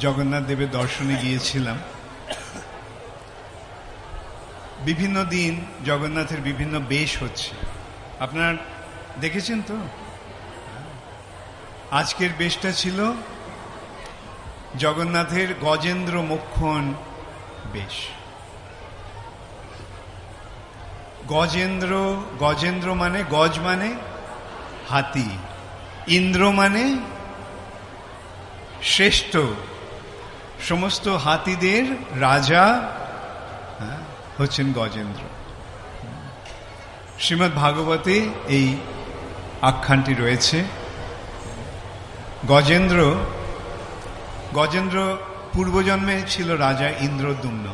জগন্নাথ দেবের দর্শনে গিয়েছিলাম। বিভিন্ন দিন জগন্নাথের বিভিন্ন বেশ হচ্ছে, আপনারা দেখেছেন তো। আজকের বেশটা ছিল জগন্নাথের গজেন্দ্র মোক্ষণ বেশ। গজেন্দ্র, গজেন্দ্র মানে গজ মানে হাতি, ইন্দ্র মানে শ্রেষ্ঠ, সমস্ত হাতিদের রাজা হচ্ছেন গজেন্দ্র। শ্রীমদ্ ভাগবতে এই আখ্যানটি রয়েছে। গজেন্দ্র পূর্বজন্মে ছিল রাজা ইন্দ্রদ্যুম্ন।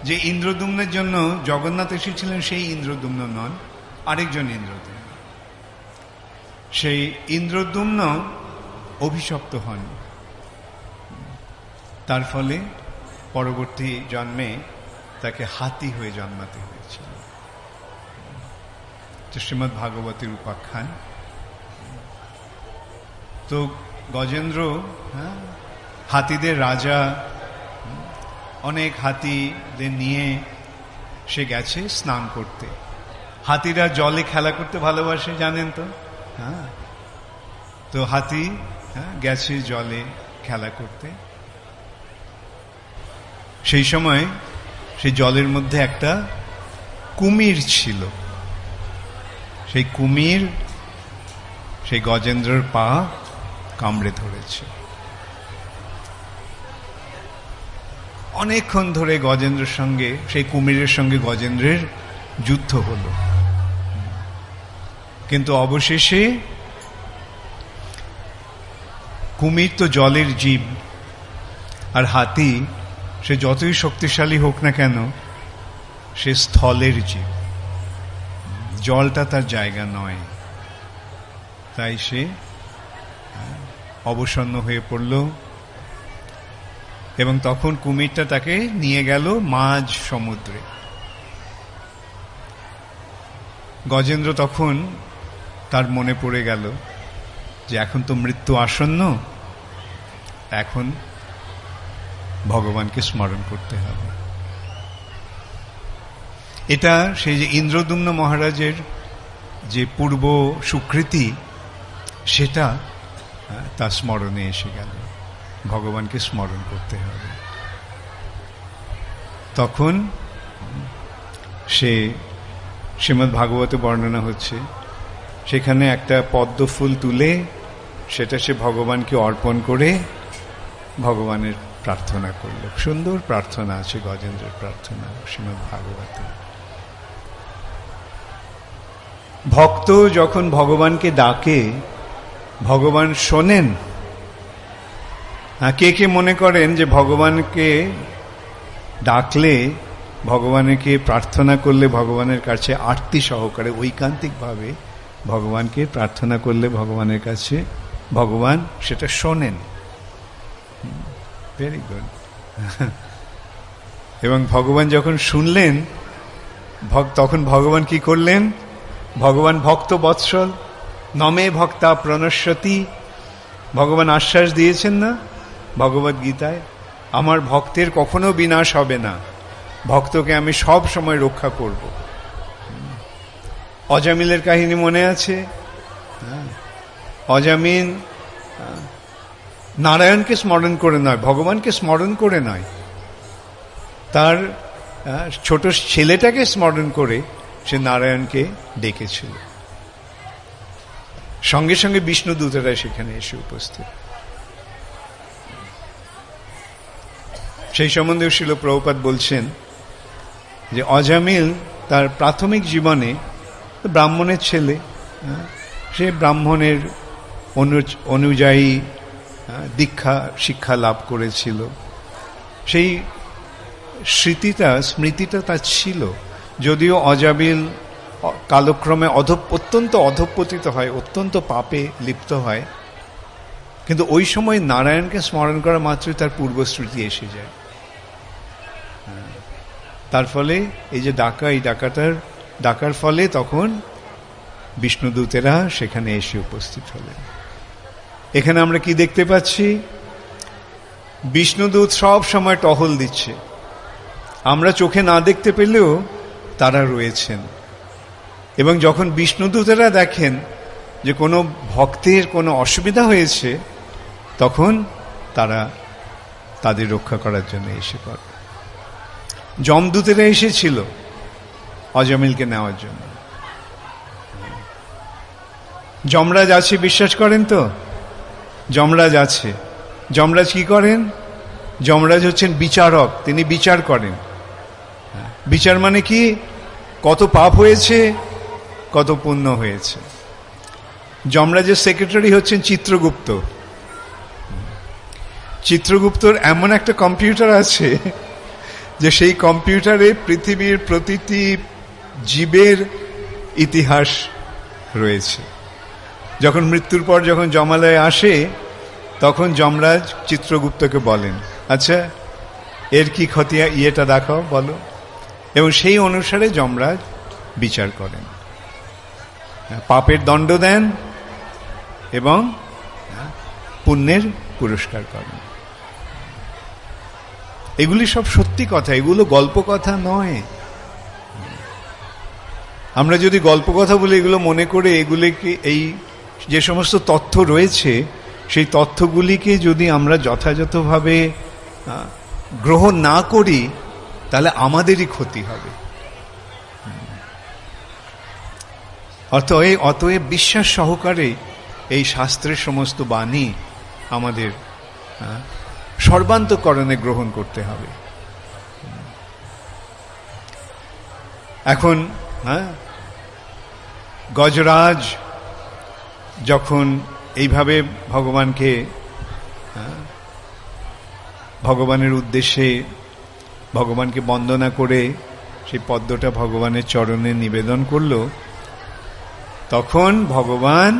যে ইন্দ্রদ্যুম্নের জন্য জগন্নাথ এসেছিলেন সেই ইন্দ্রদ্যুম্ন নন, আরেকজন ইন্দ্রদ্যুম্ন। সেই ইন্দ্রদ্যুম্ন অভিশপ্ত হন, তার ফলে পরবর্তী জন্মে তাকে হাতি হয়ে জন্মাতে হয়েছিল। শ্রীমদ্ ভাগবতের উপাখ্যান। তো গজেন্দ্র হাতিদের রাজা, অনেক হাতিদের নিয়ে সে গেছে স্নান করতে। হাতিরা জলে খেলা করতে ভালোবাসে, জানেন তো। তো হাতি গেছে জলে খেলা করতে। সেই সময় সেই জলের মধ্যে একটা কুমির ছিল। সেই কুমির সেই গজেন্দ্রের পা কামড়ে ধরেছে। অনেকক্ষণ ধরে গজেন্দ্রের সঙ্গে, সেই কুমিরের সঙ্গে গজেন্দ্রের যুদ্ধ হলো, কিন্তু অবশেষে কুমির তো জলের জীব, আর হাতি সে যতই শক্তিশালী হোক না কেন সে স্থলের জীব, জলটা তার জায়গা নয়। তাই সে অবসন্ন হয়ে পড়ল, এবং তখন কুমিরটা তাকে নিয়ে গেল মাঝ সমুদ্রে। গজেন্দ্র তখন তার মনে পড়ে গেল যে এখন তো মৃত্যু আসন্ন, এখন ভগবানকে স্মরণ করতে হবে। এটা সেই যে ইন্দ্রদ্যুম্ন মহারাজের যে পূর্ব সুকৃতি, সেটা তার স্মরণে এসে গেল, ভগবানকে স্মরণ করতে হবে। তখন সে, শ্রীমদ্ ভাগবতে বর্ণনা হচ্ছে, সেখানে একটা পদ্ম ফুল তুলে সেটা সে ভগবানকে অর্পণ করে ভগবানের প্রার্থনা করল। সুন্দর প্রার্থনা আছে গজেন্দ্রের প্রার্থনা শ্রীমদ্ ভাগবতে। ভক্ত যখন ভগবানকে ডাকে ভগবান শোনেন। কে কে মনে করেন যে ভগবানকে ডাকলে, ভগবানকে প্রার্থনা করলে, ভগবানের কাছে আরতি সহকারে ঐকান্তিকভাবে ভগবানকে প্রার্থনা করলে ভগবানের কাছে ভগবান সেটা শোনেন? Very good. এবং ভগবান যখন শুনলেন, তখন ভগবান কি করলেন? ভগবান ভক্ত বৎসল, নমে ভক্তা প্রণশ্যতি। ভগবান আশ্বাস দিয়েছেন না ভগবদ গীতায়, আমার ভক্তের কখনো বিনাশ হবে না, ভক্তকে আমি সব সময় রক্ষা করব। অজামিলের কাহিনী মনে আছে? অজামিল নারায়ণকে স্মরণ করে নয়, ভগবানকে স্মরণ করে নয়, তার ছোট ছেলেটাকে স্মরণ করে সে নারায়ণকে ডেকেছিল। সঙ্গে সঙ্গে বিষ্ণু দূতেরা সেখানে এসে উপস্থিত। সেই সম্বন্ধে শিল প্রভুপাদ বলছেন যে অজামিল তার প্রাথমিক জীবনে ব্রাহ্মণের ছেলে, সে ব্রাহ্মণের অনুযায়ী দীক্ষা শিক্ষা লাভ করেছিল। সেই স্মৃতিটা তার ছিল। যদিও অজামিল কালক্রমে অত্যন্ত অধঃপতিত হয়, অত্যন্ত পাপে লিপ্ত হয়, কিন্তু ওই সময় নারায়ণকে স্মরণ করা মাত্রই তার পূর্বস্মৃতি এসে যায়। তার ফলে এই যে ডাকার ফলে তখন বিষ্ণুদূতেরা সেখানে এসে উপস্থিত হলেন। এখানে আমরা কি দেখতে পাচ্ছি? বিষ্ণুদূত সব সময় টহল দিচ্ছে, আমরা চোখে না দেখতে পেলেও তারা রয়েছেন। এবং যখন বিষ্ণুদূতেরা দেখেন যে কোনো ভক্তের কোনো অসুবিধা হয়েছে, তখন তারা তাদের রক্ষা করার জন্য এসে পড়ে। যমদূতেরা এসেছিল অজমিলকে নেওয়ার জন্য। যমরাজ আছে বিশ্বাস করেন তো? যমরাজ আছে। যমরাজ কি করেন? যমরাজ হচ্ছেন বিচারক, তিনি বিচার করেন। বিচার মানে কি? কত পাপ হয়েছে, কত পুণ্য হয়েছে। যমরাজের সেক্রেটারি হচ্ছেন চিত্রগুপ্ত। চিত্রগুপ্তর এমন একটা কম্পিউটার আছে যে সেই কম্পিউটারে পৃথিবীর প্রতিটি জীবের ইতিহাস রয়েছে। যখন মৃত্যুর পর যখন যমালয়ে আসে, তখন যমরাজ চিত্রগুপ্তকে বলেন, আচ্ছা এর কি খতিয়া, ইয়েটা দেখাও, বলো। এবং সেই অনুসারে যমরাজ বিচার করেন, পাপের দণ্ড দেন এবং পুণ্যের পুরস্কার করেন। এগুলি সব সত্যি কথা, এগুলো গল্প কথা নয়। আমরা যদি গল্প কথা বলে এগুলো মনে করে এগুলিকে, এই যে সমস্ত তথ্য রয়েছে সেই তথ্যগুলিকে যদি আমরা যথাযথভাবে গ্রহণ না করি, তাহলে আমাদেরই ক্ষতি হবে। অতএব বিশ্বাস সহকারে এই শাস্ত্রের সমস্ত বাণী আমাদের সর্বান্তকরণে গ্রহণ করতে হবে। এখন গজরাজ যখন এইভাবে ভগবানের উদ্দেশ্যে ভগবানকে বন্দনা করে সেই পদ্মটা ভগবানের চরণে নিবেদন করল, তখন ভগবান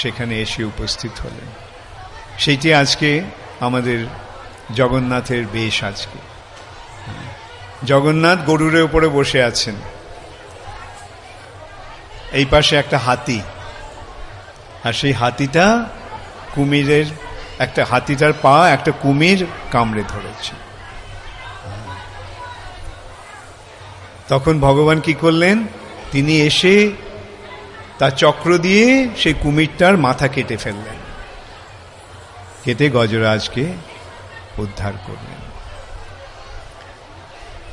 সেখানে এসে উপস্থিত হলেন। সেইটি আজকে আমাদের জগন্নাথের বেশ। আজকে জগন্নাথ গরুরের উপরে বসে আছেন, এই পাশে একটা হাতি, আর সেই হাতিটা কুমিরের, একটা হাতিটার পা একটা কুমির কামড়ে ধরেছে। তখন ভগবান কি করলেন? তিনি এসে তার চক্র দিয়ে সেই কুমিরটার মাথা কেটে ফেললেন, কেটে গজরাজকে উদ্ধার করলেন।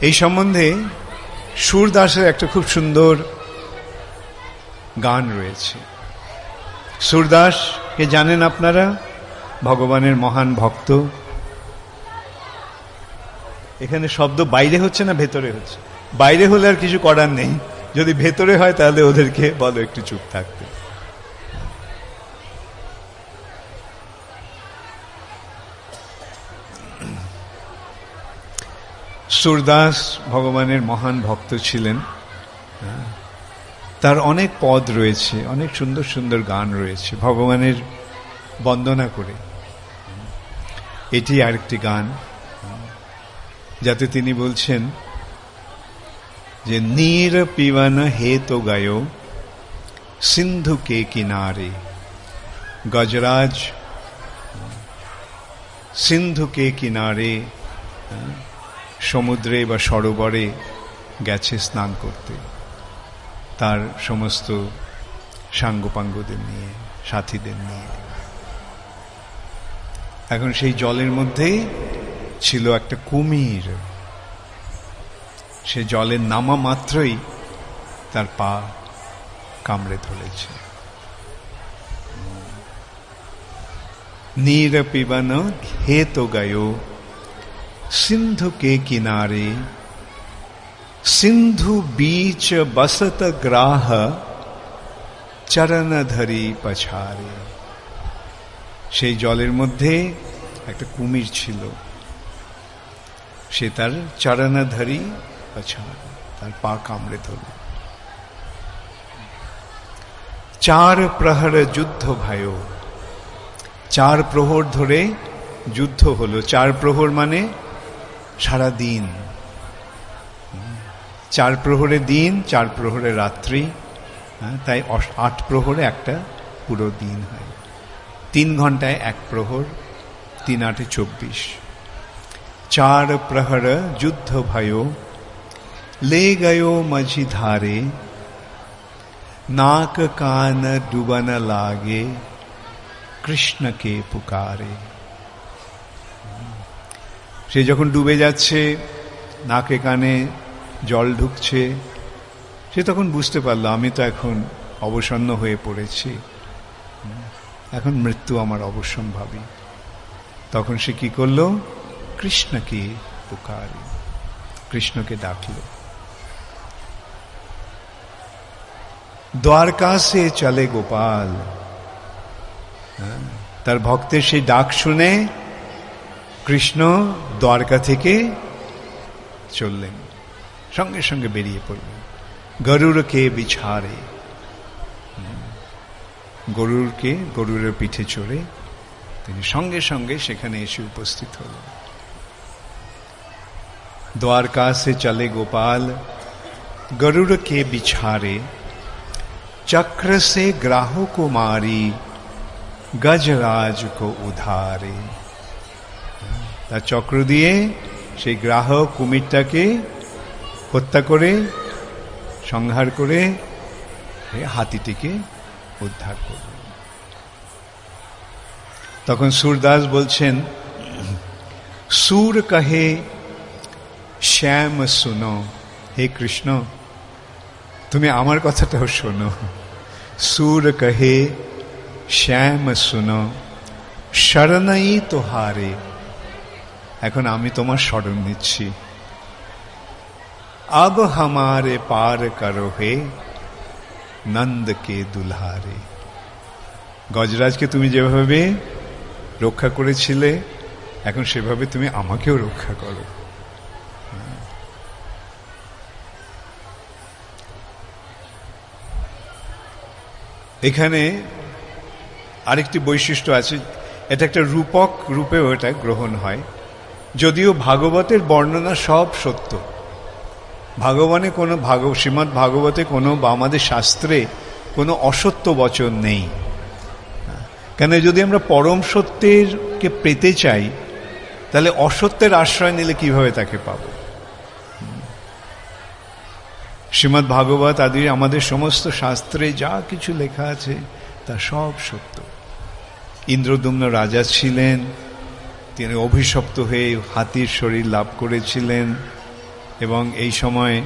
এই সম্বন্ধে সুরদাসের একটা খুব সুন্দর গান রয়েছে। সুরদাসকে জানেন আপনারা? ভগবানের মহান ভক্ত। এখানে শব্দ বাইরে হচ্ছে না ভেতরে হচ্ছে? বাইরে হলে আর কিছু করার নেই, যদি ভেতরে হয় তাহলে ওদেরকে বলো একটু চুপ থাকতে। সুরদাস ভগবানের মহান ভক্ত ছিলেন। তার অনেক পদ রয়েছে, অনেক সুন্দর সুন্দর গান রয়েছে ভগবানের বন্দনা করে। এটি আরেকটি গান, যাতে তিনি বলছেন যে নীর পিবন হে তো গয়ো সিন্ধু কে কিনারে। গজরাজ সিন্ধু কে কিনারে, সমুদ্রে বা সরোবরে গেছে স্নান করতে তার সমস্ত সাঙ্গপাঙ্গদের নিয়ে, সাথীদের নিয়ে। এখন সেই জলের মধ্যে ছিল একটা কুমির। সে জলের নামা মাত্রই তার পা কামড়ে ধরেছে। নীর পিবন হে তো গয়ো सिंधु के किनारे, सिंधु बीच बसत ग्राह চরণ ধরি পছারে। সেই জলের মধ্যে একটা কুমির ছিল, সে তার চরণ ধরি পছারে, তার পা কামড়ে ধরল। চার প্রহর যুদ্ধ ভয়, চার প্রহর ধরে যুদ্ধ হলো। চার প্রহর মানে সারা দিন, চার প্রহরে দিন, চার প্রহরে রাত্রি, তাই 8 প্রহরে একটা পুরো দিন হয়। 3 ঘন্টায় 1 প্রহর, 3:8-24। 4 प्रहर युद्ध भयो, ले गयो मझी धारे, नाक कान डूबन लागे, কৃষ্ণ কে পুকারে। সে যখন ডুবে যাচ্ছে, নাকে কানে জল ঢুকছে, সে তখন বুঝতে পারলো আমি তো এখন অবসন্ন হয়ে পড়েছি, এখন মৃত্যু আমার অবশ্যম্ভাবী। তখন সে কি করলো? কৃষ্ণকে পুকারে, কৃষ্ণকে ডাকলো। দ্বারকা সে চলে গোপাল, তার ভক্তের সেই ডাক শুনে কৃষ্ণ দ্বারকা থেকে চললেন, সঙ্গে সঙ্গে বেরিয়ে পড়লেন। গরুরকে বিছারে, গরুরের পিঠে চড়ে তিনি সঙ্গে সঙ্গে সেখানে এসে উপস্থিত হলেন। দ্বারকা সে চলে গোপাল, গরুরকে বিছারে, চক্র সে গ্রাহ কো মারি, গজরাজ কো উধারে। তার চক্র দিয়ে সেই গ্রাহক কুমিরটাকে হত্যা করে, সংহার করে হাতিটিকে উদ্ধার করলেন। তখন সুরদাস বলছেন, সুর কহে শ্যাম শুনো, হে কৃষ্ণ তুমি আমার কথাটাও শোনো। সুর কহে শ্যাম শুনো, শরণই তোহারে, এখন আমি তোমার শরণ নিচ্ছি। अब हमारे पार करो हे नंद के दुल्हारे। গজরাজকে তুমি যেভাবে রক্ষা করেছিলে, এখন সেভাবে তুমি আমাকেও রক্ষা করো। এখানে আরেকটি বৈশিষ্ট্য আছে, এটা একটা রূপক রূপেও এটা গ্রহণ হয়। যদিও ভাগবতের বর্ণনা সব সত্য, ভগবানে কোনো শ্রীমদ্ ভাগবতে কোনো বা আমাদের শাস্ত্রে কোনো অসত্য বচন নেই। কেন, যদি আমরা পরম সত্যেরকে পেতে চাই তাহলে অসত্যের আশ্রয় নিলে কিভাবে তাকে পাব? শ্রীমদ্ ভাগবত আদি আমাদের সমস্ত শাস্ত্রে যা কিছু লেখা আছে তা সব সত্য। ইন্দ্রদ্যুম্ন রাজা ছিলেন, তিনি অভিশপ্ত হয়ে হাতির শরীর লাভ করেছিলেন, এবং এই সময়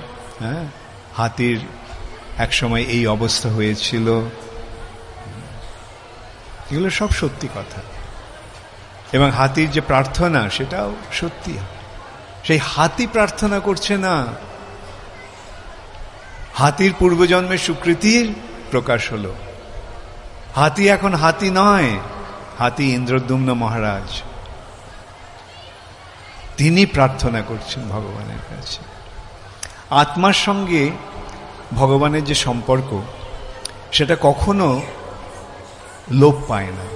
হাতির এক সময় এই অবস্থা হয়েছিল। এগুলো সব সত্যি কথা। এবং হাতির যে প্রার্থনা সেটাও সত্যি। সেই হাতি প্রার্থনা করছে না, হাতির পূর্বজন্মের সুকৃতির প্রকাশ হলো। হাতি এখন হাতি নয়, হাতি ইন্দ্রদ্যুম্ন মহারাজ, তিনি প্রার্থনা করছেন ভগবানের কাছে। আত্মার সঙ্গে ভগবানের যে সম্পর্ক সেটা কখনো লোপ পায় না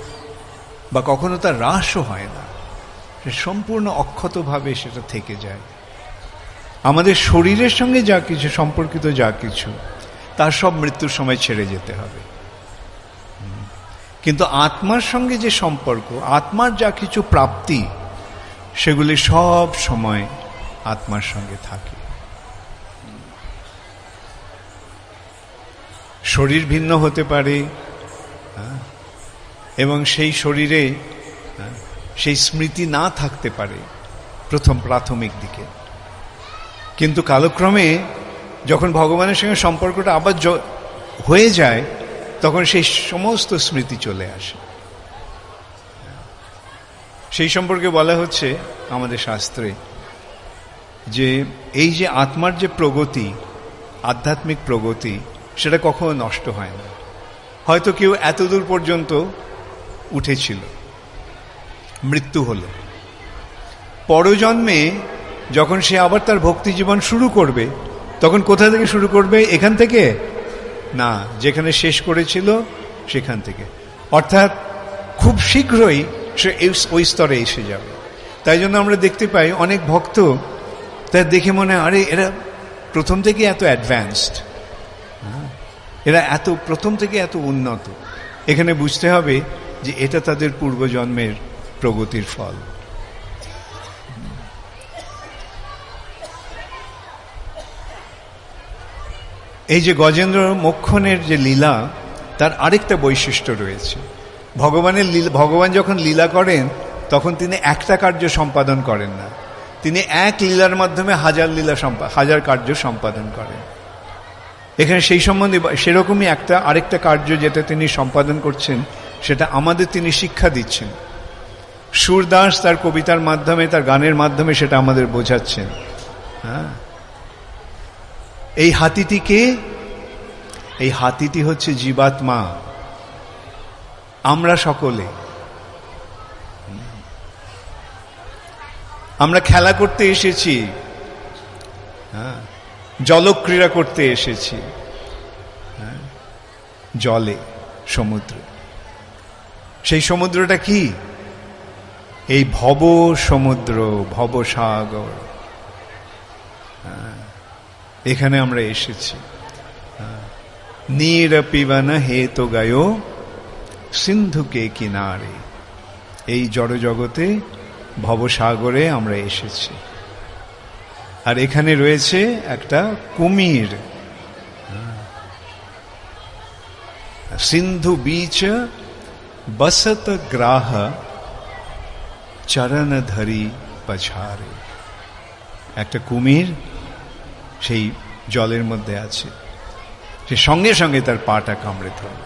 বা কখনো তার হ্রাসও হয় না, সে সম্পূর্ণ অক্ষতভাবে সেটা থেকে যায়। আমাদের শরীরের সঙ্গে যা কিছু সম্পর্কিত যা কিছু তার সব মৃত্যুর সময় ছেড়ে যেতে হবে, কিন্তু আত্মার সঙ্গে যে সম্পর্ক, আত্মার যা কিছু প্রাপ্তি, সেগুলি সব সময় আত্মার সঙ্গে থাকে। শরীর ভিন্ন হতে পারে এবং সেই শরীরে সেই স্মৃতি না থাকতে পারে প্রাথমিক দিকে, কিন্তু কালক্রমে যখন ভগবানের সঙ্গে সম্পর্কটা আবার হয়ে যায় তখন সেই সমস্ত স্মৃতি চলে আসে। সেই সম্পর্কে বলা হচ্ছে আমাদের শাস্ত্রে যে এই যে আত্মার যে প্রগতি, আধ্যাত্মিক প্রগতি, সেটা কখনো নষ্ট হয় না। হয়তো কেউ এতদূর পর্যন্ত উঠেছিল, মৃত্যু হলো, পরজন্মে যখন সে আবার তার ভক্তি জীবন শুরু করবে তখন কোথা থেকে শুরু করবে? এখান থেকে না, যেখানে শেষ করেছিল সেখান থেকে। অর্থাৎ খুব শীঘ্রই সে ওই স্তরে এসে যাবে। তাই জন্য আমরা দেখতে পাই অনেক ভক্ত, তার দেখে মনে হয় আরে এরা প্রথম থেকে এত অ্যাডভান্সড, এরা এত প্রথম থেকে এত উন্নত। এখানে বুঝতে হবে যে এটা তাদের পূর্বজন্মের প্রগতির ফল। এই যে গজেন্দ্র মোক্ষণের যে লীলা, তার আরেকটা বৈশিষ্ট্য রয়েছে। ভগবান যখন লীলা করেন তখন তিনি একটা কার্য সম্পাদন করেন না, তিনি এক লীলার মাধ্যমে হাজার কার্য সম্পাদন করেন। এখানে সেই সম্বন্ধে সেরকমই আরেকটা কার্য যেটা তিনি সম্পাদন করছেন, সেটা আমাদের তিনি শিক্ষা দিচ্ছেন। সুরদাস তার কবিতার মাধ্যমে, তার গানের মাধ্যমে সেটা আমাদের বোঝাচ্ছেন। হ্যাঁ, এই হাতিটিকে, এই হাতিটি হচ্ছে জীবাত্মা, আমরা সকলে। আমরা খেলা করতে এসেছি, হ্যাঁ, জলক্রীড়া করতে এসেছি, হ্যাঁ, জলে, সমুদ্রে। সেই সমুদ্রটা কি? এই ভব সমুদ্র, ভবসাগর। এখানে আমরা এসেছি। নীর পিবন হেতু গায়ো সিন্ধুকে কিনারে। এই জড় জগতে, ভবসাগরে আমরা এসেছি। আর এখানে রয়েছে একটা কুমির। সিন্ধু বীচ বসত গ্রাহ চরণ ধরি পছারে। একটা কুমির সেই জলের মধ্যে আছে, সে সঙ্গে সঙ্গে তার পাটা কামড়ে ধরল।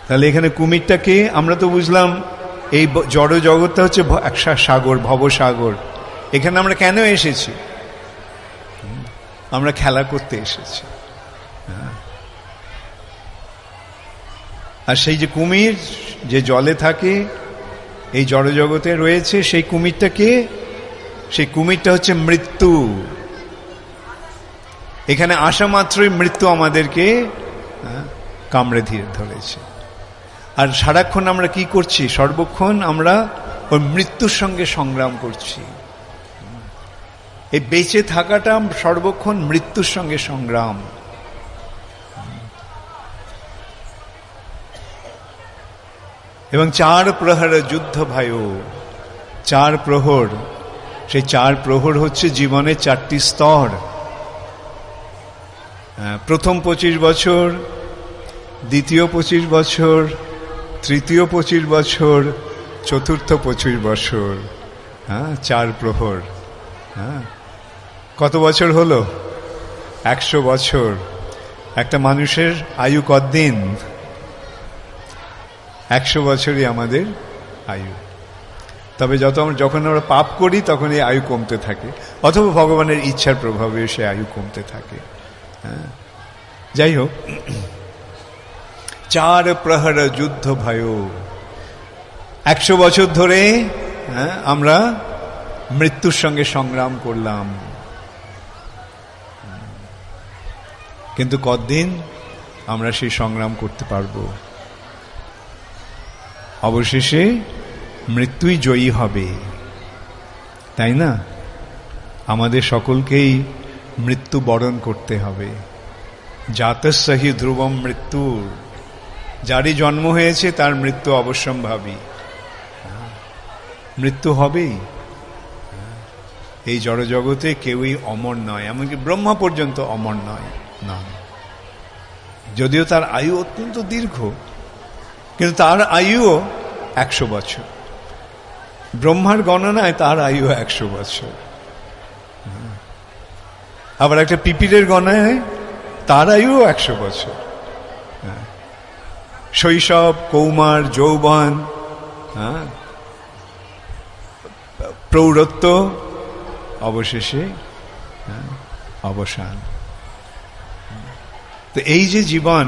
তাহলে এখানে কুমিরটাকে আমরা তো বুঝলাম, এই জড় জগৎটা হচ্ছে একটা সাগর, ভবসাগর। এখানে আমরা কেন এসেছি? আমরা খেলা করতে এসেছি। আর সেই যে কুমির যে জলে থাকে, এই জড় জগতে রয়েছে, সেই কুমিরটাকে, সেই কুমিরটা হচ্ছে মৃত্যু। এখানে আসা মাত্রই মৃত্যু আমাদেরকে কামড়ে ধরেছে। আর সারাক্ষণ আমরা কি করছি? সর্বক্ষণ আমরা ওই মৃত্যুর সঙ্গে সংগ্রাম করছি। এই বেঁচে থাকাটা সর্বক্ষণ মৃত্যুর সঙ্গে সংগ্রাম। এবং 4 প্রহর যুদ্ধ ভায়ো, 4 প্রহর, সেই 4 প্রহর হচ্ছে জীবনের 4টি স্তর। প্রথম 25 বছর, দ্বিতীয় 25 বছর, তৃতীয় 25 বছর, চতুর্থ 25 বছর। হ্যাঁ, 4 প্রহর। হ্যাঁ, কত বছর হলো? 100 বছর। একটা মানুষের আয়ু কতদিন? 100 বছরই আমাদের আয়ু। তবে যখন আমরা পাপ করি তখন এই আয়ু কমতে থাকে, অথবা ভগবানের ইচ্ছার প্রভাবে সে আয়ু কমতে থাকে। হ্যাঁ, যাই হোক, 4 প্রহর যুদ্ধ ভয়ো। 100 বছর ধরে আমরা মৃত্যুর সঙ্গে সংগ্রাম করলাম। কিন্তু কতদিন আমরা সেই সংগ্রাম করতে পারবো? অবশেষে মৃত্যুই জয়ী হবে, তাই না? আমাদের সকলকেই মৃত্যু বরণ করতে হবে। জাতস্যহি ধ্রুবম মৃত্যু, যারই জন্ম হয়েছে তার মৃত্যু অবশ্যম্ভাবী। মৃত্যু হবেই। এই জড়জগতে কেউই অমর নয়, এমনকি ব্রহ্মা পর্যন্ত অমর নয়। না, যদিও তার আয়ু অত্যন্ত দীর্ঘ, কিন্তু তার আয়ুও 100 বছর। ব্রহ্মার গণনায় তার আয়ু 100 বছর। আবার একটা পিপিলের গণনায় তার আয়ু 100 বছর। শৈশব, কৌমার, যৌবন, প্রৌঢ়ত্ব, অবশেষে অবসান। তো এই যে জীবন,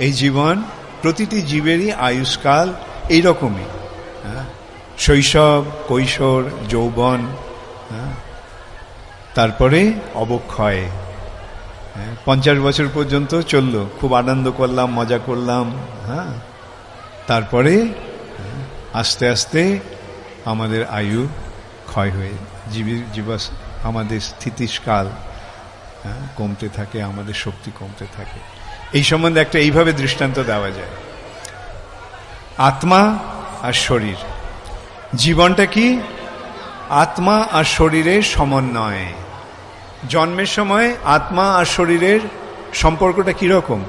এই জীবন প্রতিটি জীবেরই আয়ুষ্কাল এইরকমই। শৈশব, কৈশোর, যৌবন, তারপরে অবক্ষয়। 50 বছর পর্যন্ত চললো, খুব আনন্দ করলাম, মজা করলাম। তারপরে আস্তে আস্তে আমাদের আয়ু ক্ষয় হয়ে আমাদের স্থিতিকাল কমতে থাকে, আমাদের শক্তি কমতে থাকে। এই সম্বন্ধে একটা এইভাবে দৃষ্টান্ত দেওয়া যায়। আত্মা আর শরীর জীবনটা কি? আত্মা আর শরীরের সমন্বয়। জন্মের সময় আত্মা আর শরীরের সম্পর্কটা কিরকম?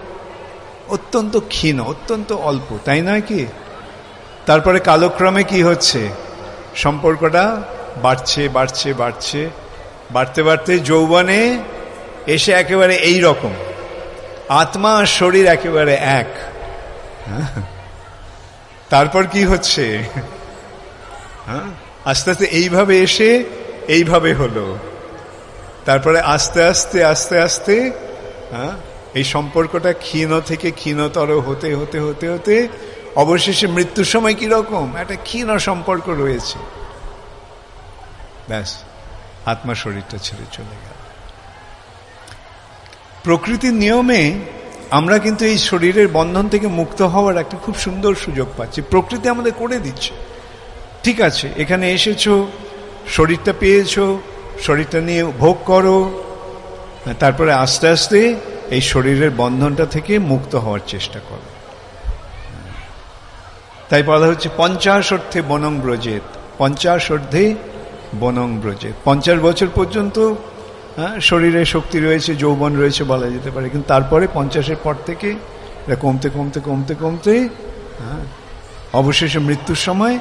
অত্যন্ত ক্ষীণ, অত্যন্ত অল্প, তাই নয় কি? তারপরে কালক্রমে কি হচ্ছে? সম্পর্কটা বাড়ছে বাড়ছে বাড়ছে, বাড়তে বাড়তে যৌবনে এসে একেবারে এই রকম, আত্মা আর শরীর একেবারে এক। তারপর কি হচ্ছে? আস্তে আস্তে এইভাবে এসে এইভাবে হলো, তারপরে আস্তে আস্তে আস্তে আস্তে এই সম্পর্কটা ক্ষীণ থেকে ক্ষীণতর হতে হতে হতে হতে অবশেষে মৃত্যুর সময় কিরকম একটা ক্ষীণ সম্পর্ক রয়েছে, ব্যাস আত্মা শরীরটা ছেড়ে চলে গেল। প্রকৃতির নিয়মে আমরা কিন্তু এই শরীরের বন্ধন থেকে মুক্ত হওয়ার একটা খুব সুন্দর সুযোগ পাচ্ছি, প্রকৃতি আমাদের করে দিচ্ছে। ঠিক আছে, এখানে এসেছো, শরীরটা পেয়েছো, শরীরটা নিয়ে ভোগ করো, তারপরে আস্তে আস্তে এই শরীরের বন্ধনটা থেকে মুক্ত হওয়ার চেষ্টা করো। তাই বলা হচ্ছে 50 অর্থে বনং ব্রজেত, 50 অর্ধে বনং ব্রজেত। 50 বছর পর্যন্ত শরীরে শক্তি রয়েছে, যৌবন রয়েছে বলা যেতে পারে, কিন্তু তারপরে 50-এর পর থেকে এটা কমতে কমতে কমতে কমতে অবশেষে মৃত্যুর সময়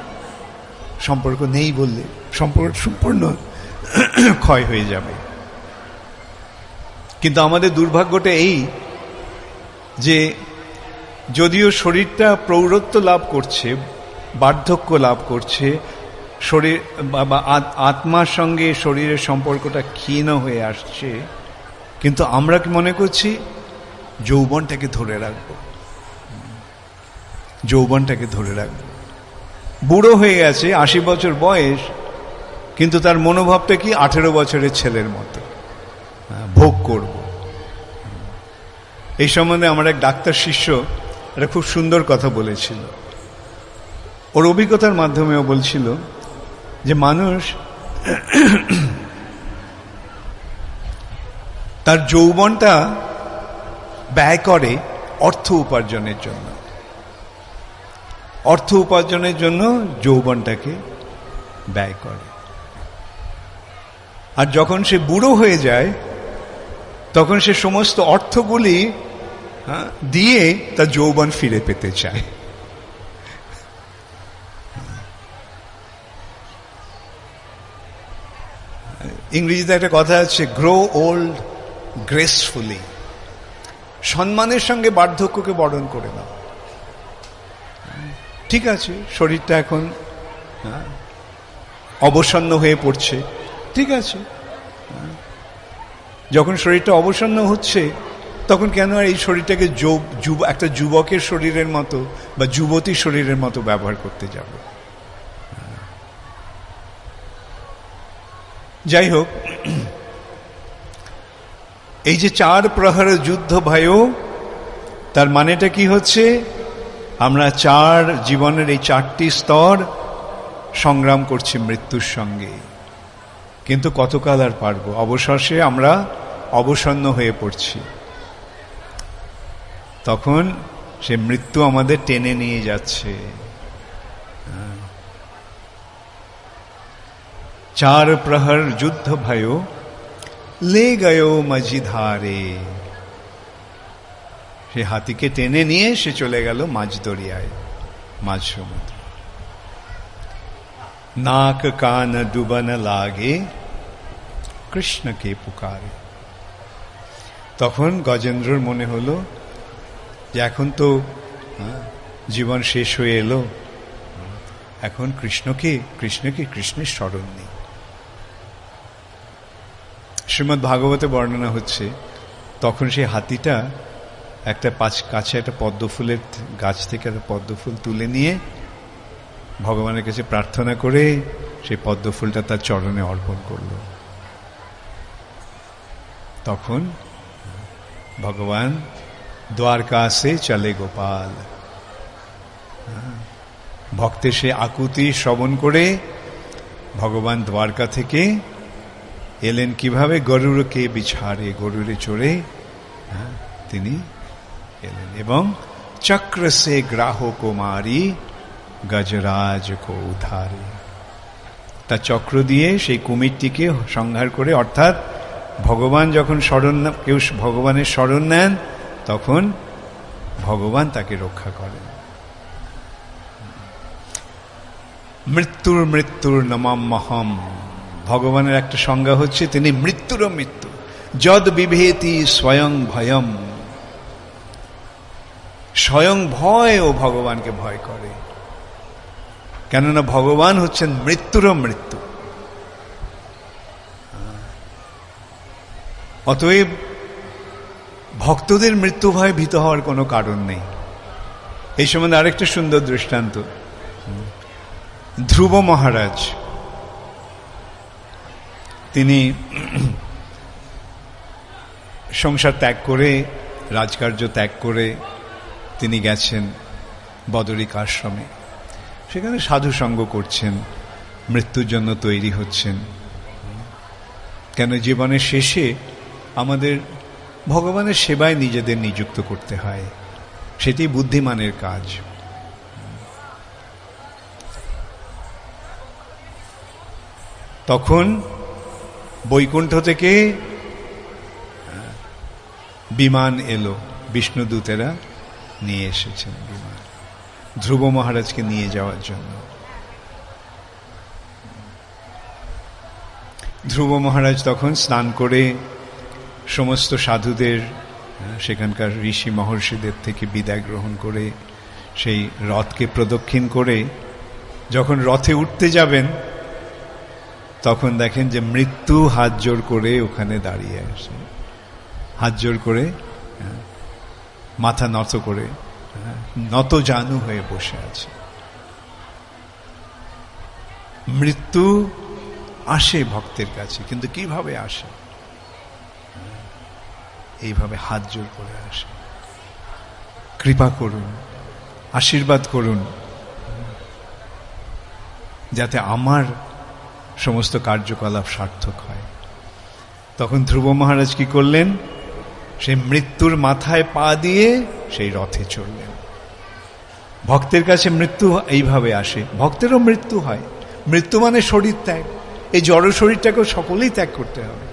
সম্পর্ক নেই বললে সম্পর্ক সম্পূর্ণ ক্ষয় হয়ে যাবে। কিন্তু আমাদের দুর্ভাগ্যটা এই যে যদিও শরীরটা প্রৌঢ়ত্ব লাভ করছে, বার্ধক্য লাভ করছে, শরীর বা আত্মার সঙ্গে শরীরের সম্পর্কটা ক্ষীণ হয়ে আসছে, কিন্তু আমরা কি মনে করছি যৌবনটাকে ধরে রাখবো, যৌবনটাকে ধরে রাখবো। বুড়ো হয়ে গেছে, 80 বছর বয়স, কিন্তু তার মনোভাবটা কি 18 বছরের ছেলের মতো, ভোগ করব। এই সম্বন্ধে আমার এক ডাক্তার শিষ্য একটা খুব সুন্দর কথা বলেছিল, ওর অভিজ্ঞতার মাধ্যমেও বলছিল যে মানুষ তার যৌবনটা ব্যয় করে অর্থ উপার্জনের জন্য, অর্থ উপার্জনের জন্য যৌবনটাকে ব্যয় করে। আর যখন সে বুড়ো হয়ে যায় তখন সে সমস্ত অর্থগুলি দিয়ে তার যৌবন ফিরে পেতে চায়। ইংরেজিতে একটা কথা আছে, গ্রো ওল্ড গ্রেসফুলি, সম্মানের সঙ্গে বার্ধক্যকে বরণ করে নাও। ঠিক আছে, শরীরটা এখন অবসন্ন হয়ে পড়ছে, ঠিক আছে, যখন শরীরটা অবসন্ন হচ্ছে তখন কেন আর এই শরীরটাকে একটা যুবকের শরীরের মতো বা যুবতীর শরীরের মতো ব্যবহার করতে যাব? যাই হোক, এই যে 4 প্রহর যুদ্ধ ভাইও, তার মানেটা কি হচ্ছে? আমরা জীবনের এই 4টি স্তর সংগ্রাম করছি মৃত্যুর সঙ্গে, কিন্তু কতকাল আর পারবো? অবশেষে আমরা অবসন্ন হয়ে পড়ছি, তখন সে মৃত্যু আমাদের টেনে নিয়ে যাচ্ছে। 4 প্রহর যুদ্ধ भयो লে গয়ো মাঝিধারে, সে হাতিকে টেনে নিয়ে সে চলে গেল মাঝ দরিয়ায়, মাঝ সমুদ্র। নাক কান ডুবন লাগে কৃষ্ণকে পুকারে। তখন গজেন্দ্রর মনে হলো যে এখন তো জীবন শেষ হয়ে এলো, এখন কৃষ্ণের স্মরণ নেই। শ্রীমদ্ ভাগবতে বর্ণনা হচ্ছে, তখন সেই হাতিটা একটা কাছে একটা পদ্মফুলের গাছ থেকে একটা পদ্মফুল তুলে নিয়ে ভগবানের কাছে প্রার্থনা করে সেই পদ্মফুলটা তার চরণে অর্পণ করল। তখন ভগবান দ্বারকা সে চলে গোপাল, ভক্তের সে আকুতি শ্রবণ করে ভগবান দ্বারকা থেকে এলেন কিভাবে? গরুরকে বিছাড়ে, গরুরে চড়ে তিনি এলেন এবং চক্র সে গ্রাহ কুমারী গজরাজ কো উদ্ধারে। তার চক্র দিয়ে সেই কুমিরটিকে সংহার করে, অর্থাৎ ভগবান যখন কেউ ভগবানের শরণ নেন তখন ভগবান তাকে রক্ষা করেন। মৃত্যুর নমাম্যহম, ভগবানের একটা সংজ্ঞা হচ্ছে তিনি মৃত্যুরও মৃত্যু। যদ বিভেতি স্বয়ং ভয়ম, স্বয়ং ভয় ও ভগবানকে ভয় করে, কেননা ভগবান হচ্ছেন মৃত্যুরও মৃত্যু। অতএব ভক্তদের মৃত্যু ভয়ে ভীত হওয়ার কোনো কারণ নেই। এই সম্বন্ধে আরেকটা সুন্দর দৃষ্টান্ত, ধ্রুব মহারাজ, তিনি সংসার ত্যাগ করে, রাজকার্য ত্যাগ করে তিনি গেছেন বদরিক আশ্রমে। সেখানে সাধু সঙ্গ করছেন, মৃত্যুর জন্য তৈরি হচ্ছেন। কেন জীবনের শেষে আমাদের ভগবানের সেবায় নিজেদের নিযুক্ত করতে হয়, সেটি বুদ্ধিমানের কাজ। তখন বৈকুণ্ঠ থেকে বিমান এলো, বিষ্ণুদূতেরা নিয়ে এসেছেন বিমান ধ্রুব মহারাজকে নিয়ে যাওয়ার জন্য। ধ্রুব মহারাজ তখন স্নান করে সমস্ত সাধুদের, সেখানকার ঋষি মহর্ষিদের থেকে বিদায় গ্রহণ করে সেই রথকে প্রদক্ষিণ করে যখন রথে উঠতে যাবেন, তখন দেখেন যে মৃত্যু হাত জোড় করে ওখানে দাঁড়িয়ে আছে, হাত জোড় করে, মাথা নত করে, নত জানু হয়ে বসে আছে। মৃত্যু আসে ভক্তের কাছে, কিন্তু কিভাবে আসে? এইভাবে হাত জোড় করে আসে। কৃপা করুন, আশীর্বাদ করুন, যাতে আমার সমস্ত কার্যকলাপ সার্থক হয়। তখন ধ্রুব মহারাজ কি করলেন? সেই মৃত্যুর মাথায় পা দিয়ে সেই রথে চললেন। ভক্তের কাছে মৃত্যু এইভাবে আসে, ভক্তেরও মৃত্যু হয়। মৃত্যু মানে শরীর ত্যাগ। এই জড় শরীরটাকেও সকলেই ত্যাগ করতে হবে।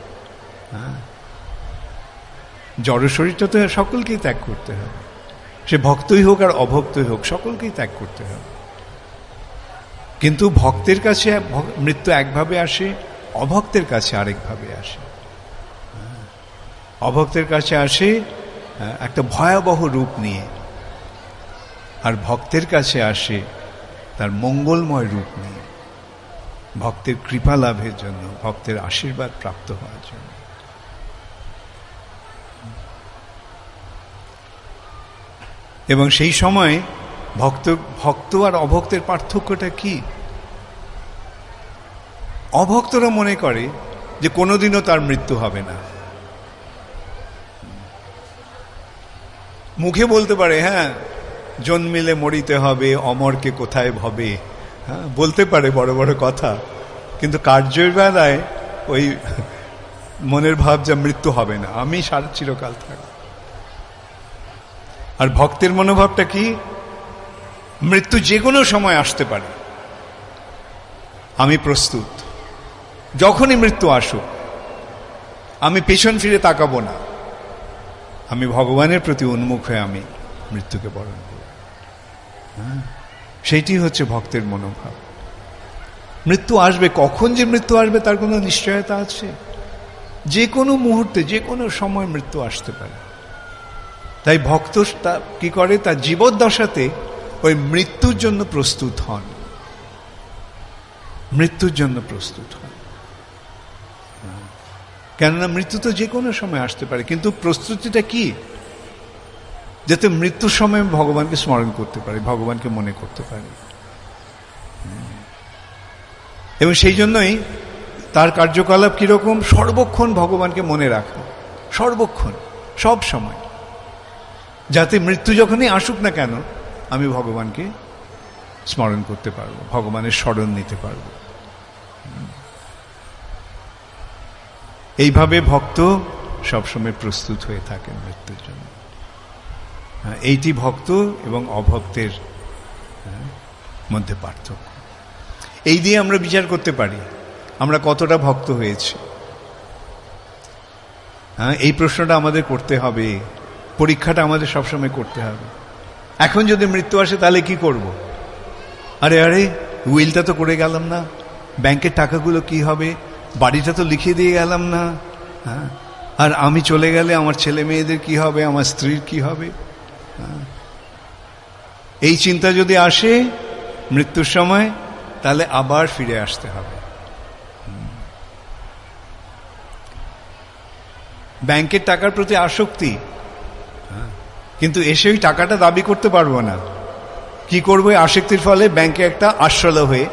জড় শরীরটা তো সকলকেই ত্যাগ করতে হবে, সে ভক্তই হোক আর অভক্তই হোক, সকলকেই ত্যাগ করতে হবে। কিন্তু ভক্তের কাছে মৃত্যু একভাবে আসে, অভক্তের কাছে আরেকভাবে আসে। অভক্তের কাছে আসে একটা ভয়াবহ রূপ নিয়ে, আর ভক্তের কাছে আসে তার মঙ্গলময় রূপ নিয়ে, ভক্তের কৃপা লাভের জন্য, ভক্তের আশীর্বাদ প্রাপ্ত হওয়ার জন্য। এবং সেই সময় ভক্ত আর অভক্তের পার্থক্যটা কি? অভক্তরা মনে করে যে কোনোদিনও তার মৃত্যু হবে না। মুখে বলতে পারে, হ্যাঁ জন্মিলে মরিতে হবে, অমরকে কোথায় ভবে, হ্যাঁ বলতে পারে বড় বড় কথা, কিন্তু কার্যের বেলায় ওই মনের ভাব যে মৃত্যু হবে না, আমি সারা চিরকাল থাকব। আর ভক্তের মনোভাবটা কি? মৃত্যু যে কোনো সময় আসতে পারে, আমি প্রস্তুত, যখনই মৃত্যু আসুক আমি পেছন ফিরে তাকাবো না, আমি ভগবানের প্রতি উন্মুখ হয়ে আমি মৃত্যুকে বরণ করব। সেইটি হচ্ছে ভক্তের মনোভাব। মৃত্যু আসবে, কখন যে মৃত্যু আসবে তার কোনো নিশ্চয়তা আছে? যে কোনো মুহূর্তে, যে কোনো সময় মৃত্যু আসতে পারে। তাই ভক্ত কি করে? তার জীবদ্দশাতে ওই মৃত্যুর জন্য প্রস্তুত হন, মৃত্যুর জন্য প্রস্তুত হন। কেননা মৃত্যু তো যে কোনো সময় আসতে পারে, কিন্তু প্রস্তুতিটা কি? যাতে মৃত্যুর সময় ভগবানকে স্মরণ করতে পারে, ভগবানকে মনে করতে পারে। এবং সেই জন্যই তার কার্যকলাপ কিরকম? সর্বক্ষণ ভগবানকে মনে রাখা, সর্বক্ষণ, সব সময়, যাতে মৃত্যু যখনই আসুক না কেন আমি ভগবানকে স্মরণ করতে পারবো, ভগবানের শরণ নিতে পারবো। এইভাবে ভক্ত সবসময় প্রস্তুত হয়ে থাকেন মৃত্যুর জন্য। এইটি ভক্ত এবং অভক্তের মধ্যে পার্থক্য। এই দিয়ে আমরা বিচার করতে পারি আমরা কতটা ভক্ত হয়েছি। হ্যাঁ, এই প্রশ্নটা আমাদের করতে হবে, পরীক্ষাটা আমাদের সবসময় করতে হবে। এখন যদি মৃত্যু আসে তাহলে কি করব? আরে উইলটা তো করে গেলাম না, ব্যাংকের টাকাগুলো কি হবে, বাড়িটা তো লিখে দিয়ে গেলাম না, হ্যাঁ, আর আমি চলে গেলে আমার ছেলে মেয়েদের কি হবে, আমার স্ত্রীর কি হবে? এই চিন্তা যদি আসে মৃত্যুর সময়, তাহলে আবার ফিরে আসতে হবে। ব্যাংকের টাকার প্রতি আসক্তি, কিন্তু এসে ওই টাকাটা দাবি করতে পারবো না। কি করবো? আসক্তির ফলে ব্যাংকে একটা আশ্রল হয়ে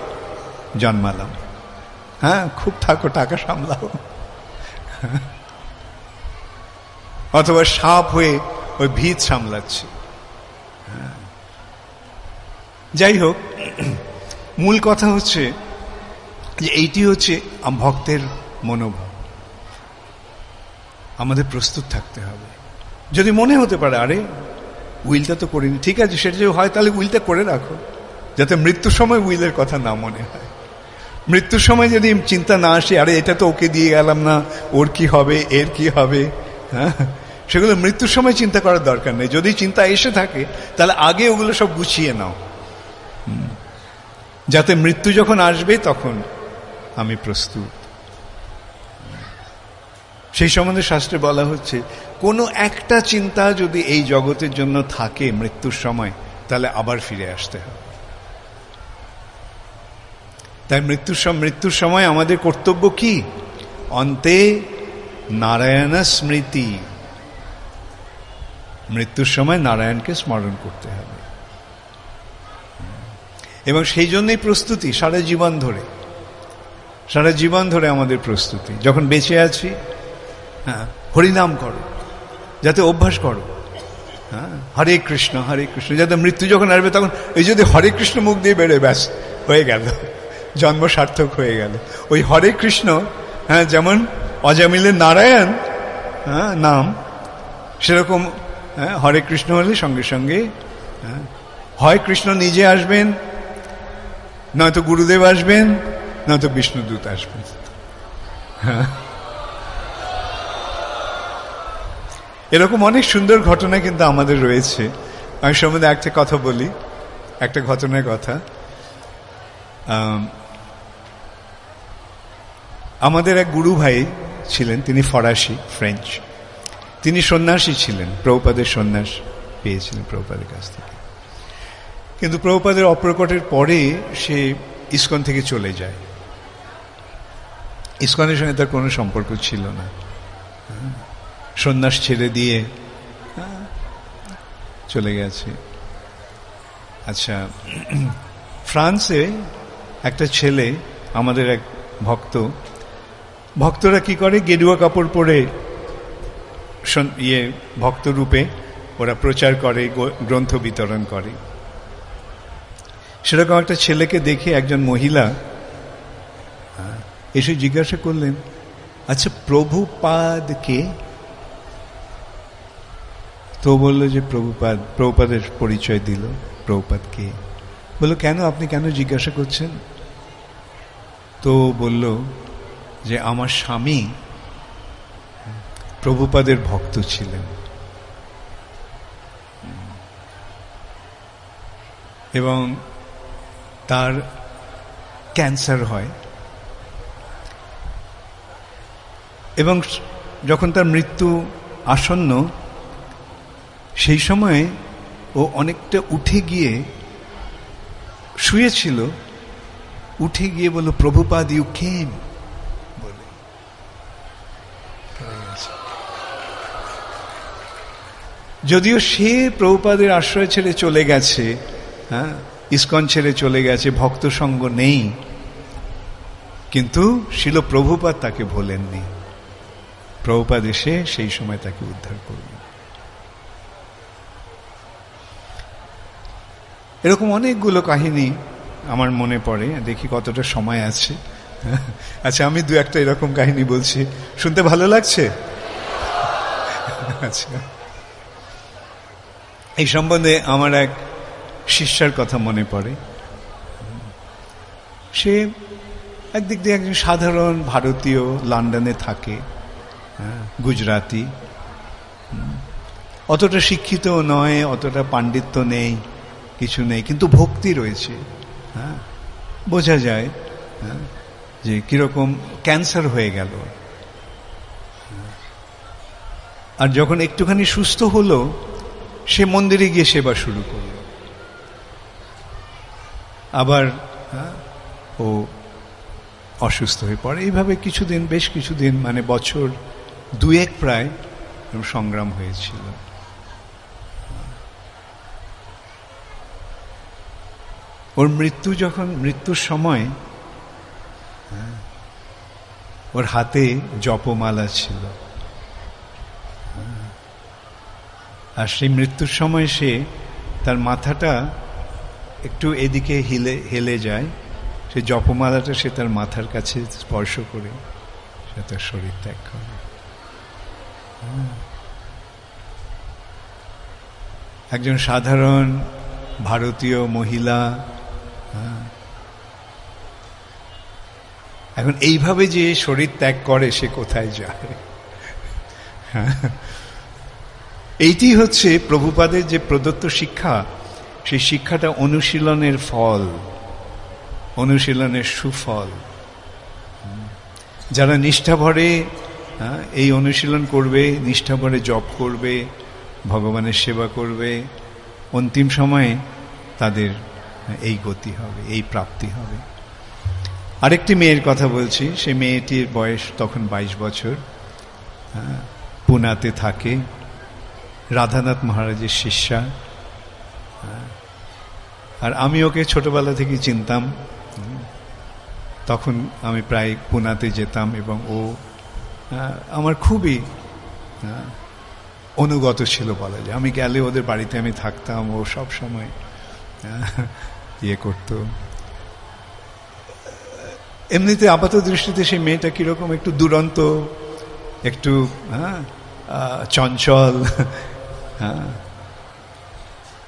জন্মালাম। হ্যাঁ, খুব থাকো, টাকা সামলাও। অথবা সাপ হয়ে ওই ভিত সামলাচ্ছি। যাই হোক, মূল কথা হচ্ছে যে এইটি হচ্ছে ভক্তের মনোভাব। আমাদের প্রস্তুত থাকতে হবে। যদি মনে হতে পারে আরে উইলটা তো করিনি, ঠিক আছে, সেটা যদি হয় তাহলে উইলটা করে রাখো, যাতে মৃত্যুর সময় উইলের কথা না মনে হয়। মৃত্যুর সময় যদি চিন্তা না আসে আরে এটা তো ওকে দিয়ে গেলাম না, ওর কি হবে, এর কি হবে, হ্যাঁ, সেগুলো মৃত্যুর সময় চিন্তা করার দরকার নেই। যদি চিন্তা এসে থাকে তাহলে আগে ওগুলো সব গুছিয়ে নাও, যাতে মৃত্যু যখন আসবে তখন আমি প্রস্তুত। সেই সম্বন্ধে শাস্ত্রে বলা হচ্ছে কোনো একটা চিন্তা যদি এই জগতের জন্য থাকে মৃত্যুর সময়, তাহলে আবার ফিরে আসতে হবে। তাই মৃত্যুর সময় আমাদের কর্তব্য কি? অন্তে নারায়ণ স্মৃতি। মৃত্যুর সময় নারায়ণকে স্মরণ করতে হবে, এবং সেই জন্যই প্রস্তুতি সারা জীবন ধরে আমাদের প্রস্তুতি। যখন বেঁচে আছি, হ্যাঁ, হরিনাম করো, যাতে অভ্যাস করো, হ্যাঁ, হরে কৃষ্ণ হরে কৃষ্ণ, যাতে মৃত্যু যখন আসবে তখন এই যদি হরে কৃষ্ণ মুখ দিয়ে বেরোয়, ব্যাস হয়ে গেল, জন্ম সার্থক হয়ে গেল। ওই হরে কৃষ্ণ, হ্যাঁ, যেমন অজামিলের নারায়ণ, হ্যাঁ, নাম, সেরকম, হ্যাঁ, হরে কৃষ্ণ হলে সঙ্গে সঙ্গে, হ্যাঁ, হয় কৃষ্ণ নিজে আসবেন, নয়তো গুরুদেব আসবেন, নয়তো বিষ্ণুদূত আসবেন। হ্যাঁ, এরকম অনেক সুন্দর ঘটনা কিন্তু আমাদের রয়েছে। আমি সম্বন্ধে একটা কথা বলি, একটা ঘটনার কথা। আমাদের এক গুরু ভাই ছিলেন, তিনি ফরাসি, ফ্রেঞ্চ। তিনি সন্ন্যাসী ছিলেন, প্রভুপাদের সন্ন্যাস পেয়েছিলেন প্রভুপাদের কাছ থেকে। কিন্তু প্রভুপাদের অপ্রকটের পরে সে ইসকন থেকে চলে যায়। ইসকনের সঙ্গে তার কোনো সম্পর্ক ছিল না, সন্ন্যাস ছেড়ে দিয়ে চলে গেছে। আচ্ছা, ফ্রান্সে একটা ছেলে, আমাদের এক ভক্তরা কি করে, গেরুয়া কাপড় পরে ভক্ত রূপে ওরা প্রচার করে, গ্রন্থ বিতরণ করে। সেরকম একটা ছেলেকে দেখে একজন মহিলা এসে জিজ্ঞাসা করলেন, আচ্ছা প্রভুপাদ কে? তো বললো যে প্রভুপাদের পরিচয় দিল। প্রভুপাদ কে? বললো কেন, আপনি কেন জিজ্ঞাসা করছেন? তো বলল যে আমার স্বামী প্রভুপাদের ভক্ত ছিলেন, এবং তার ক্যান্সার হয়, এবং যখন তার মৃত্যু আসন্ন, সেই সময় ও অনেকটা উঠে গিয়ে শুয়েছিল, উঠে গিয়ে বলল প্রভুপাদ ইউ কেম বলে। যদিও সে প্রভুপাদের আশ্রয় ছেড়ে চলে গেছে, হ্যাঁ, ইসকন ছেড়ে চলে গেছে, ভক্ত সঙ্গ নেই, কিন্তু শিল প্রভুপাদ তাকে ভোলেননি। প্রভুপাদ এসে সেই সময় তাকে উদ্ধার করবেন। এরকম অনেকগুলো কাহিনী আমার মনে পড়ে, দেখি কতটা সময় আছে। আচ্ছা, আমি দু একটা এরকম কাহিনী বলছি, শুনতে ভালো লাগছে? আচ্ছা, এই সম্বন্ধে আমার এক শিষ্যার কথা মনে পড়ে। সে একদিক দিয়ে একজন সাধারণ ভারতীয়, লন্ডনে থাকে, গুজরাটি, অতটা শিক্ষিত নয়, অতটা পাণ্ডিত্য নেই, কিছু নেই, কিন্তু ভক্তি রয়েছে। বোঝা যায় যে কিরকম ক্যান্সার হয়ে গেল। আর যখন একটুখানি সুস্থ হলো, সে মন্দিরে গিয়ে সেবা শুরু করল। আবার ও অসুস্থ হয়ে পড়ে। এইভাবে কিছুদিন, বেশ কিছুদিন, মানে বছর 2 প্রায় সংগ্রাম হয়েছিল। ওর মৃত্যুর সময় ওর হাতে জপমালা ছিল, আর সেই মৃত্যুর সময় সে তার মাথাটা একটু এদিকে হেলে যায়, সে জপমালাটা সে তার মাথার কাছে স্পর্শ করে সে তার শরীর ত্যাগ করে। একজন সাধারণ ভারতীয় মহিলা এখন এইভাবে যে শরীর ত্যাগ করে, সে কোথায় যায়? এইটি হচ্ছে প্রভুপাদের যে প্রদত্ত শিক্ষা, সেই শিক্ষাটা অনুশীলনের ফল, অনুশীলনের সুফল। যারা নিষ্ঠাভরে এই অনুশীলন করবে, নিষ্ঠাভরে জপ করবে, ভগবানের সেবা করবে, অন্তিম সময়ে তাদের এই গতি হবে, এই প্রাপ্তি হবে। আরেকটি মেয়ের কথা বলছি। সে মেয়েটির বয়স তখন 22 বছর, পুনাতে থাকে, রাধানাথ মহারাজের শিষ্যা। আর আমি ওকে ছোটবেলা থেকে চিনতাম। তখন আমি প্রায় পুনাতে যেতাম এবং ও আমার খুবই অনুগত ছিল বলা যায়। আমি গেলে ওদের বাড়িতে আমি থাকতাম, ও সব সময় ইয়ে করতো। এমনিতে আপাত দৃষ্টিতে সেই মেয়েটা কিরকম একটু দুরন্ত, একটু চঞ্চল,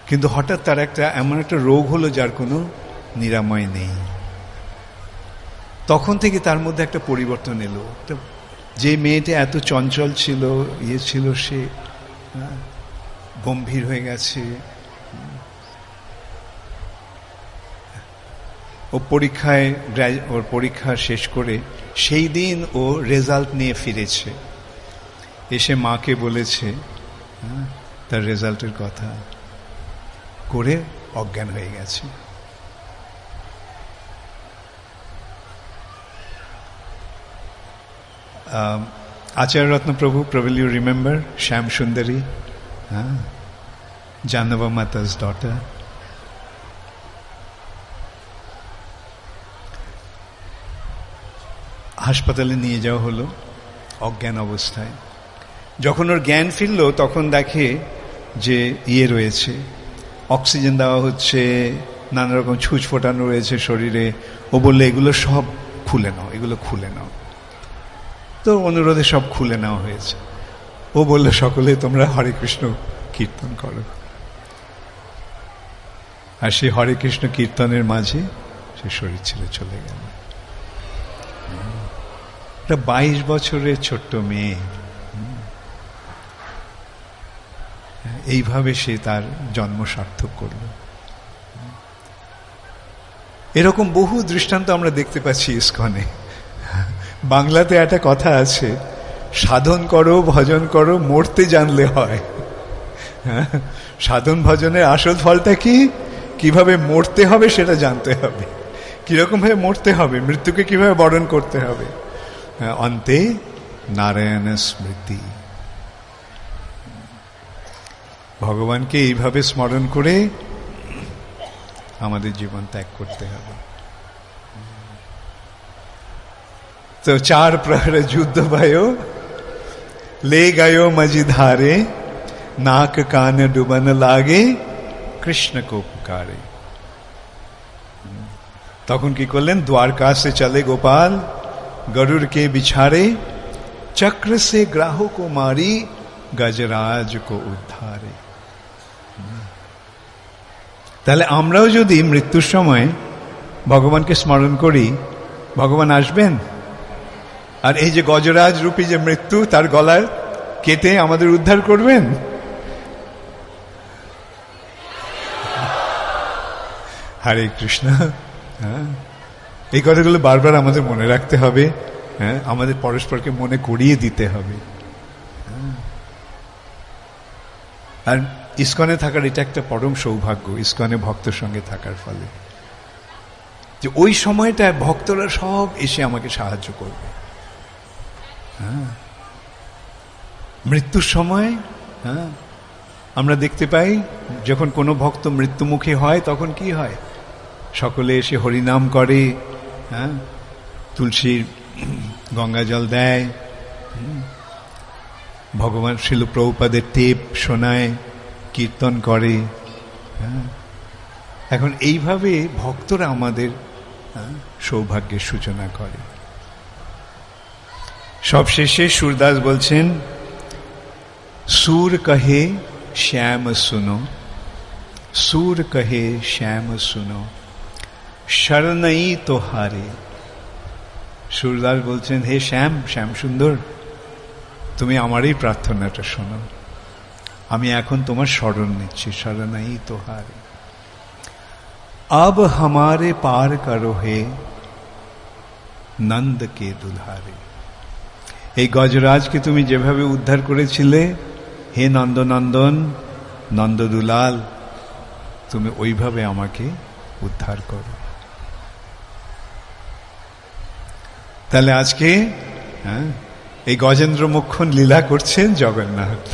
কিন্তু হঠাৎ তার এমন একটা রোগ হলো যার কোনো নিরাময় নেই। তখন থেকে তার মধ্যে একটা পরিবর্তন এলো। যে মেয়েটা এত চঞ্চল ছিল, ইয়ে ছিল, সে গম্ভীর হয়ে গেছে। ও ওর পরীক্ষা শেষ করে সেই দিন ও রেজাল্ট নিয়ে ফিরেছে, এসে মাকে বলেছে তার রেজাল্টের কথা, করে অজ্ঞান হয়ে গেছে। Acharya Ratna Prabhu, probably you remember Shyam Sundari, Janava Mata's daughter. হাসপাতালে নিয়ে যাওয়া হলো অজ্ঞান অবস্থায়। যখন ওর জ্ঞান ফিরল, তখন দেখে যে ইয়ে রয়েছে, অক্সিজেন দেওয়া হচ্ছে, নানা রকম ছুঁচ ফোটানো রয়েছে শরীরে। ও বললে এগুলো সব খুলে নাও, এগুলো খুলে নাও। তো অনুরোধে সব খুলে নেওয়া হয়েছে। ও বলল সকলে তোমরা হরে কৃষ্ণ কীর্তন করো। আর সেই হরে কৃষ্ণ কীর্তনের মাঝে সে শরীর ছেড়ে চলে গেল। একটা 22 বছরের ছোট্ট মেয়ে, এইভাবে সে তার জন্ম সার্থক করল। এরকম বহু দৃষ্টান্ত আমরা দেখতে পাচ্ছি ইস্কনে। বাংলাতে একটা কথা আছে, সাধন করো ভজন করো মরতে জানলে হয়। সাধন ভজনের আসল ফলটা কি? কিভাবে মরতে হবে সেটা জানতে হবে, কিরকম ভাবে মরতে হবে, মৃত্যুকে কিভাবে বরণ করতে হবে। অন্তে নারায়ণ স্মৃতি, ভগবানকে এইভাবে স্মরণ করে আমাদের জীবন ত্যাগ করতে হবে। तो 4 प्रहर युद्ध भयो, ले गयो मझधारे, नाक कान डुबन लागे, কৃষ্ণ কো পুকারে। তখন কি করলেন? দ্বারকা সে চলে গোপাল, গরুড় কে বিছারে, চক্র সে গ্রাহ কো মারি, গজরাজ কো উদ্ধারে। তাহলে আমরাও যদি মৃত্যুর সময় ভগবানকে স্মরণ করি, ভগবান আসবেন। আর এই যে গজরাজ রূপী যে মৃত্যু, তার গলায় কেটে আমাদের উদ্ধার করবেন। হরে কৃষ্ণ। হ্যাঁ, এই কথাগুলো বারবার আমাদের মনে রাখতে হবে। হ্যাঁ, আমাদের পরস্পরকে মনে করিয়ে দিতে হবে। আর ইস্কনে থাকার এটা একটা পরম সৌভাগ্য, ইস্কনে ভক্তের সঙ্গে থাকার ফলে, যে ওই সময়টায় ভক্তরা সব এসে আমাকে সাহায্য করবে। হ্যাঁ, মৃত্যুর সময় হ্যাঁ আমরা দেখতে পাই যখন কোনো ভক্ত মৃত্যুমুখী হয় তখন কি হয়, সকলে এসে হরিনাম করে, হ্যাঁ, তুলসীর গঙ্গা জল দেয়, ভগবান শিল প্রভুপাদের টেপ শোনায়, কীর্তন করে। হ্যাঁ, এখন এইভাবে ভক্তরা আমাদের সৌভাগ্যের সূচনা করে। সবশেষে সুরদাস বলছেন, সুর কহে শ্যাম শুনো, সুর কহে শ্যাম শুনো, শরণই তোহারে। সুরদাস বলছেন, হে শ্যাম, শ্যাম সুন্দর, তুমি আমারই প্রার্থনাটা শোনো, আমি এখন তোমার শরণ নিচ্ছি, শরণই তোহারে। अब हमारे पार करो हे নন্দ কে দুধারে। এই গজরাজকে তুমি যেভাবে উদ্ধার করেছিলে হে নন্দনন্দন, নন্দদুলাল, তুমি ওইভাবে আমাকে উদ্ধার করো। তাহলে আজকে এই গজেন্দ্র মোক্ষণ লীলা করছেন জগন্নাথ।